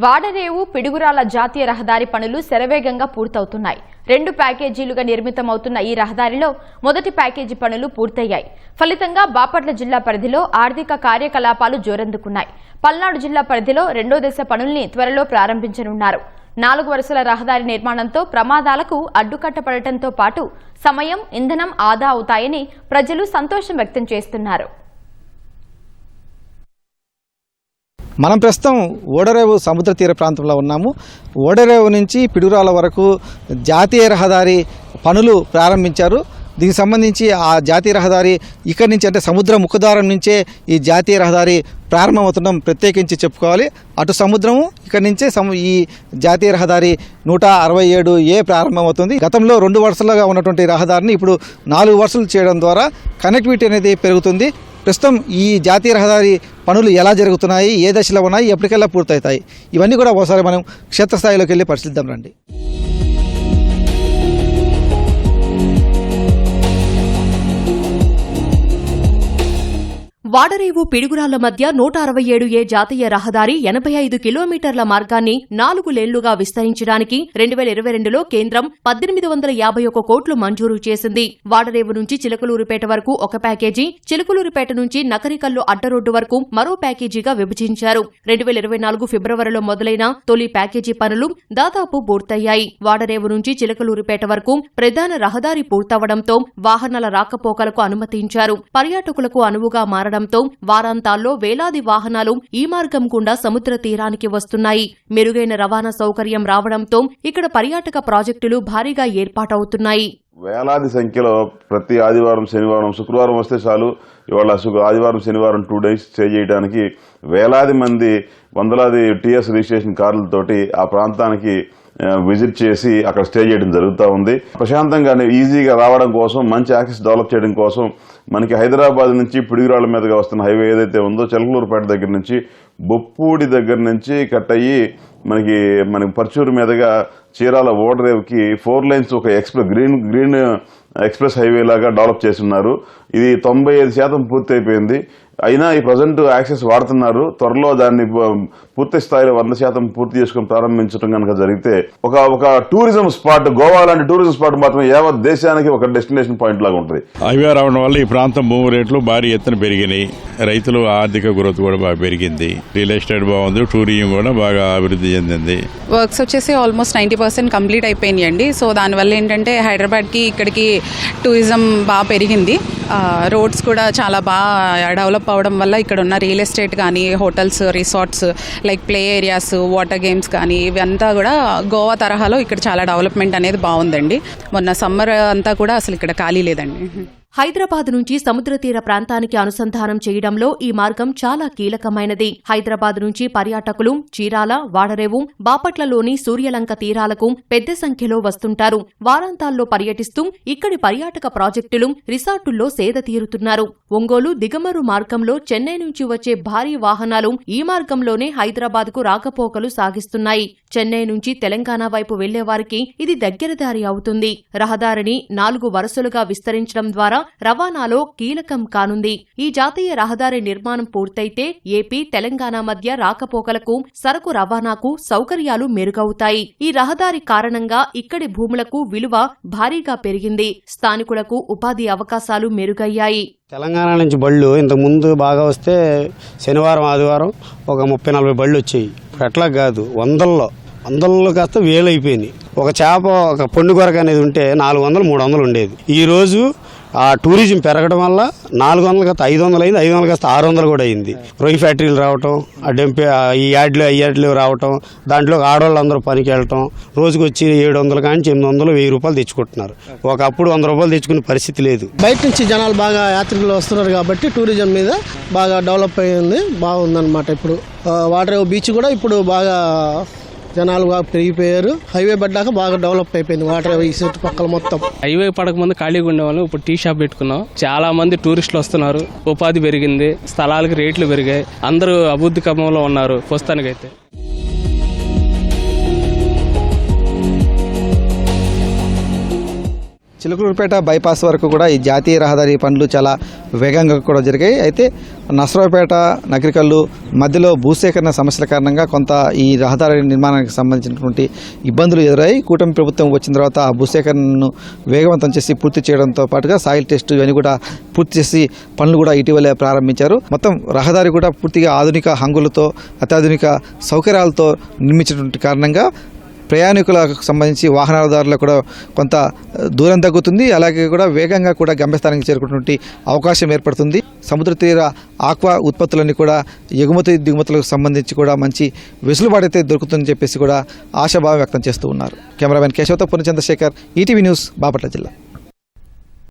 వాడరేవు పిడుగురాల జాతీయ రహదారి పనులు శరవేగంగా పూర్తవుతున్నాయి. 2 ప్యాకేజీలుగా నిర్మితమవుతున్న ఈ రహదారిలో మొదటి ప్యాకేజీ పనులు పూర్తయ్యాయి. ఫలితంగా బాపట్ల జిల్లా పరిధిలో ఆర్థిక కార్యకలాపాలు జోరందుకున్నాయి. పల్నాడు జిల్లా పరిధిలో 2వ దశ పనుల్ని త్వరలో ప్రారంభించనున్నారు. 4 వరుసల రహదారి నిర్మాణంతో ప్రమాదాలకు అడ్డుకట్టపడటంతో పాటు సమయం, ఇంధనం ఆదా అవుతాయని ప్రజలు సంతోషం వ్యక్తం చేస్తున్నారు. మనం ప్రస్తుతం ఓడరేవు సముద్ర తీర ప్రాంతంలో ఉన్నాము. ఓడరేవు నుంచి పిడుగురాల వరకు జాతీయ రహదారి పనులు ప్రారంభించారు. దీనికి సంబంధించి ఆ జాతీయ రహదారి ఇక్కడి నుంచి అంటే సముద్ర ముఖద్వారం నుంచే ఈ జాతీయ రహదారి ప్రారంభమవుతుండడం ప్రత్యేకించి చెప్పుకోవాలి. అటు సముద్రము ఇక్కడి నుంచే ఈ జాతీయ రహదారి 167A ప్రారంభమవుతుంది. గతంలో 2 వరుసలుగా ఉన్నటువంటి రహదారిని ఇప్పుడు 4 వరుసలు చేయడం ద్వారా కనెక్టివిటీ అనేది పెరుగుతుంది. ప్రస్తుతం ఈ జాతీయ రహదారి పనులు ఎలా జరుగుతున్నాయి, ఏ దశలో ఉన్నాయి, ఎప్పటికెల్లా పూర్తవుతాయి, ఇవన్నీ కూడా ఒకసారి మనం క్షేత్రస్థాయిలోకి వెళ్ళి పరిశీలిద్దాం రండి. వాడరేవు పిడుగురాళ్ల మధ్య 167A జాతీయ రహదారి 85 కిలోమీటర్ల మార్గాన్ని 4 లేన్లుగా విస్తరించడానికి 2022లో కేంద్రం 1851 కోట్లు మంజూరు చేసింది. వాడరేవు నుంచి చిలకలూరుపేట వరకు ఒక ప్యాకేజీ, చిలకలూరుపేట నుంచి నకరికల్లు అడ్డరోడ్డు వరకు మరో ప్యాకేజీగా విభజించారు. 2024 ఫిబ్రవరిలో మొదలైన తొలి ప్యాకేజీ పనులు దాదాపు పూర్తయ్యాయి. వాడరేవు నుంచి చిలకలూరుపేట వరకు ప్రధాన రహదారి పూర్తవడంతో వాహనాల రాకపోకలకు అనుమతించారు. పర్యాటకులకు అనువుగా మారడం వారాంతాల్లో వేలాది వాహనాలు ఈ మార్గం గుండా సముద్ర తీరానికి వస్తున్నాయి. మెరుగైన రవాణా సౌకర్యం రావడంతో ఇక్కడ పర్యాటక ప్రాజెక్టులు భారీగా ఏర్పాటవుతున్నాయి. వేలాది సంఖ్యలో ప్రతి ఆదివారం, శనివారం, శుక్రవారం వస్తే చాలు. ఇవాళ ఆదివారం, శనివారం 2 డేస్ స్టే చేయడానికి వేలాది మంది, వందలాది టీఎస్ రిజిస్ట్రేషన్ కార్లతోటి ఆ ప్రాంతానికి విజిట్ చేసి అక్కడ స్టే చేయడం జరుగుతూ ఉంది. ప్రశాంతంగా ఈజీగా రావడం కోసం, మంచి యాక్సెస్ డెవలప్ చేయడం కోసం మనకి హైదరాబాద్ నుంచి పిడుగురాళ్ల మీదుగా వస్తున్న హైవే ఏదైతే ఉందో చిలకలూరుపేట దగ్గర నుంచి బొప్పూడి దగ్గర నుంచి కట్ అయ్యి మనకి పర్చూరు మీదుగా చీరాల ఓడరేవుకి 4 లైన్స్ ఒక గ్రీన్ ఎక్స్ప్రెస్ హైవే లాగా డెవలప్ చేస్తున్నారు. ఇది 95% పూర్తి అయిపోయింది. అయినా ఈ ప్రజెంట్ యాక్సెస్ వాడుతున్నారు. త్వరలో దాన్ని పూర్తి స్థాయిలో 100% పూర్తి చేసుకుని ప్రారంభించడం కనుక జరిగితే ఒక టూరిజం స్పాట్, గోవా లాంటి టూరిజం స్పాట్ మాత్రం యావత్ దేశానికి ఒక డెస్టినేషన్ పాయింట్ లాగా ఉంటుంది. హైవే రావడం వల్ల ఈ ప్రాంతం భూమి రేట్లు భారీ ఎత్తున పెరిగినాయి. రైతులు ఆర్థిక గ్రోత్ కూడా బాగా పెరిగింది. రియల్ ఎస్టేట్ బాగుంది. టూరిజం కూడా బాగా అభివృద్ధి చెందింది. వర్క్స్ వచ్చేసి ఆల్మోస్ట్ 90% కంప్లీట్ అయిపోయినాయండి. సో దానివల్ల ఏంటంటే హైదరాబాద్కి ఇక్కడికి టూరిజం బాగా పెరిగింది. రోడ్స్ కూడా చాలా బాగా డెవలప్ అవడం వల్ల ఇక్కడ ఉన్న రియల్ ఎస్టేట్ కానీ, hotels, resorts, like play areas, water games కానీ ఇవంతా కూడా గోవా తరహాలో ఇక్కడ చాలా డెవలప్మెంట్ అనేది బాగుందండి. మొన్న సమ్మర్ అంతా కూడా అసలు ఇక్కడ ఖాళీ లేదండి. హైదరాబాద్ నుంచి సముద్ర తీర ప్రాంతానికి అనుసంధానం చేయడంలో ఈ మార్గం చాలా కీలకమైనది. హైదరాబాద్ నుంచి పర్యాటకులు చీరాల, వాడరేవు, బాపట్లలోని సూర్యలంక తీరాలకు పెద్ద సంఖ్యలో వస్తుంటారు. వారాంతాల్లో పర్యటిస్తూ ఇక్కడి పర్యాటక ప్రాజెక్టులు, రిసార్టుల్లో సేద తీరుతున్నారు. ఒంగోలు దిగమరు మార్గంలో చెన్నై నుంచి వచ్చే భారీ వాహనాలు ఈ మార్గంలోనే హైదరాబాద్కు రాకపోకలు సాగిస్తున్నాయి. చెన్నై నుంచి తెలంగాణ వైపు వెళ్లేవారికి ఇది దగ్గరదారి అవుతుంది. రహదారిని 4 వరుసలుగా విస్తరించడం ద్వారా రవాణాలో కీలకం కానుంది. ఈ జాతీయ రహదారి నిర్మాణం పూర్తయితే ఏపీ, తెలంగాణ మధ్య రాకపోకలకు, సరకు రవాణాకు సౌకర్యాలు మెరుగవుతాయి. ఈ రహదారి కారణంగా ఇక్కడి భూములకు విలువ భారీగా పెరిగింది. స్థానికులకు ఉపాధి అవకాశాలు మెరుగయ్యాయి. తెలంగాణ నుంచి బళ్ళు ఇంతకు ముందు బాగా వస్తే శనివారం, ఆదివారం ఒక 30-40 బళ్ళు వచ్చాయి. ఇప్పుడు అట్లా కాదు, వందల్లో కాస్త వేలు అయిపోయినాయి. ఒక చేప, ఒక పొండు కొరక అనేది ఉంటే 400-300 ఉండేది. ఈరోజు ఆ టూరిజం పెరగడం వల్ల 400 కాస్త 500 అయింది, 500 కాస్త 600 కూడా అయింది. రొయ్యి ఫ్యాక్టరీలు రావటం, ఈ యార్డ్లు రావటం, దాంట్లో ఆడవాళ్ళు అందరూ పనికి వెళ్ళటం, రోజుకి వచ్చి 700 కానీ 800, 1000 రూపాయలు తెచ్చుకుంటున్నారు. ఒకప్పుడు 100 రూపాయలు తెచ్చుకునే పరిస్థితి లేదు. బయట నుంచి జనాలు బాగా యాత్రికులు వస్తున్నారు కాబట్టి టూరిజం మీద బాగా డెవలప్ అయ్యింది, బాగుందన్నమాట. ఇప్పుడు వాడరేవు బీచ్ కూడా ఇప్పుడు బాగా జనాలు బాగా పెరిగిపోయారు. హైవే పడ్డాక బాగా డెవలప్ అయిపోయింది వాటర్ ఈ చుట్టుపక్కల మొత్తం. హైవే పడక ముందు ఖాళీగా ఉండేవాళ్ళు, ఇప్పుడు టీ షాప్ పెట్టుకున్నాం. చాలా మంది టూరిస్టులు వస్తున్నారు. ఉపాధి పెరిగింది, స్థలాలకు రేట్లు పెరిగాయి. అందరూ అభివృద్ధి క్రమంలో ఉన్నారు ప్రస్తుతానికైతే. చిలుకలూరుపేట బైపాస్ వరకు కూడా ఈ జాతీయ రహదారి పనులు చాలా వేగంగా కూడా జరిగాయి. అయితే నసరావుపేట నగరికల్లు మధ్యలో భూసేకరణ సమస్యల కారణంగా కొంత ఈ రహదారి నిర్మాణానికి సంబంధించినటువంటి ఇబ్బందులు ఎదురయ్యాయి. కూటమి ప్రభుత్వం వచ్చిన తర్వాత ఆ భూసేకరణను వేగవంతం చేసి పూర్తి చేయడంతో పాటుగా సాయిల్ టెస్ట్ ఇవన్నీ కూడా పూర్తి చేసి పనులు కూడా ఇటీవలే ప్రారంభించారు. మొత్తం రహదారి కూడా పూర్తిగా ఆధునిక హంగులతో అత్యాధునిక సౌకర్యాలతో నిర్మించినటువంటి కారణంగా ప్రయాణికులకు సంబంధించి వాహనదారులకు కూడా కొంత దూరం తగ్గుతుంది. అలాగే కూడా వేగంగా కూడా గమ్యస్థానానికి చేరుకున్నటువంటి అవకాశం ఏర్పడుతుంది. సముద్ర తీర ఆక్వా ఉత్పత్తులన్నీ కూడా ఎగుమతి దిగుమతులకు సంబంధించి కూడా మంచి వెసులుబాటు అయితే దొరుకుతుందని చెప్పేసి కూడా ఆశాభావం వ్యక్తం చేస్తూ ఉన్నారు. కెమెరామెన్ కేశవతో పూర్ణచంద్రశేఖర్, ఈటీవీ న్యూస్, బాపట్ల జిల్లా.